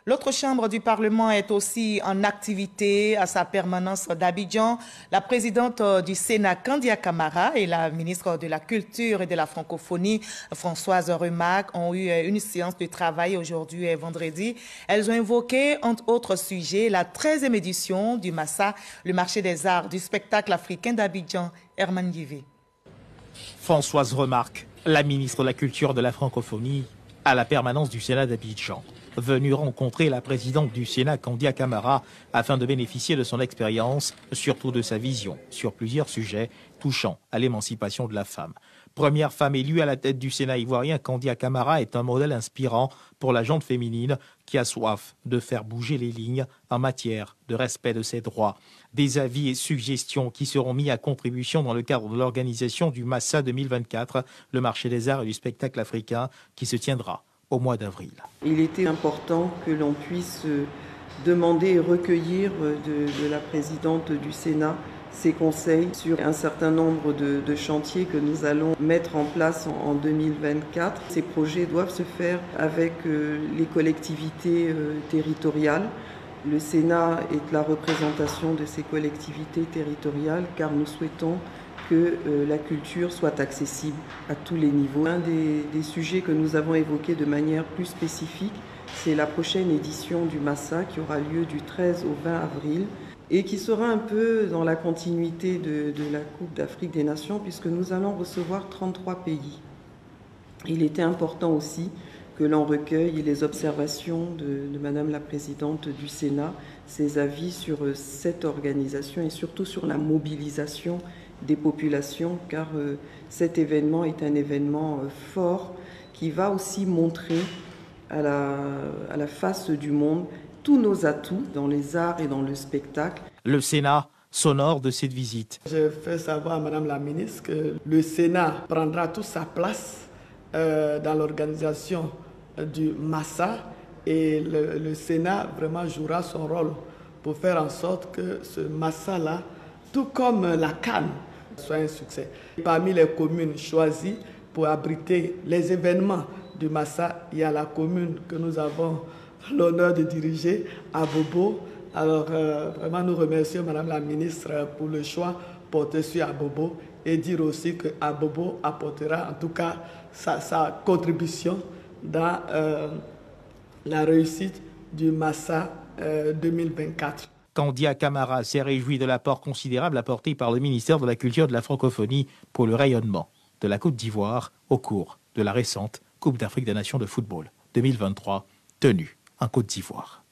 L'autre chambre du Parlement est aussi en activité à sa permanence d'Abidjan. La présidente du Sénat, Kandia Camara, et la ministre de la Culture et de la Francophonie, Françoise Remac, ont eu une séance de travail aujourd'hui et vendredi. Elles ont évoqué, entre autres sujets, la 13e édition du MASA, le marché des arts du spectacle africain d'Abidjan. Herman Guivé. Françoise Remac, la ministre de la Culture et de la Francophonie, à la permanence du Sénat d'Abidjan, venue rencontrer la présidente du Sénat, Kandia Camara, afin de bénéficier de son expérience, surtout de sa vision, sur plusieurs sujets touchant à l'émancipation de la femme. Première femme élue à la tête du Sénat ivoirien, Kandia Camara est un modèle inspirant pour la gente féminine qui a soif de faire bouger les lignes en matière de respect de ses droits. Des avis et suggestions qui seront mis à contribution dans le cadre de l'organisation du MASA 2024, le marché des arts et du spectacle africain, qui se tiendra au mois d'avril. Il était important que l'on puisse demander et recueillir de la présidente du Sénat ses conseils sur un certain nombre de chantiers que nous allons mettre en place en 2024. Ces projets doivent se faire avec les collectivités territoriales. Le Sénat est la représentation de ces collectivités territoriales car nous souhaitons que la culture soit accessible à tous les niveaux. Un des sujets que nous avons évoqués de manière plus spécifique, c'est la prochaine édition du MASA qui aura lieu du 13 au 20 avril et qui sera un peu dans la continuité de la Coupe d'Afrique des Nations puisque nous allons recevoir 33 pays. Il était important aussi que l'on recueille les observations de Madame la Présidente du Sénat, ses avis sur cette organisation et surtout sur la mobilisation des populations, car cet événement est un événement fort qui va aussi montrer à la face du monde tous nos atouts dans les arts et dans le spectacle. Le Sénat sonore de cette visite. Je fais savoir à Madame la Ministre que le Sénat prendra toute sa place dans l'organisation du MASA et le Sénat vraiment jouera son rôle pour faire en sorte que ce MASA-là, tout comme la CAN, soit un succès. Parmi les communes choisies pour abriter les événements du MASA, il y a la commune que nous avons l'honneur de diriger, Abobo. Alors vraiment nous remercions Madame la Ministre pour le choix porté sur Abobo et dire aussi que Abobo apportera en tout cas sa contribution dans la réussite du MASA 2024. Kandia Camara s'est réjoui de l'apport considérable apporté par le ministère de la Culture et de la Francophonie pour le rayonnement de la Côte d'Ivoire au cours de la récente Coupe d'Afrique des Nations de football 2023 tenue en Côte d'Ivoire.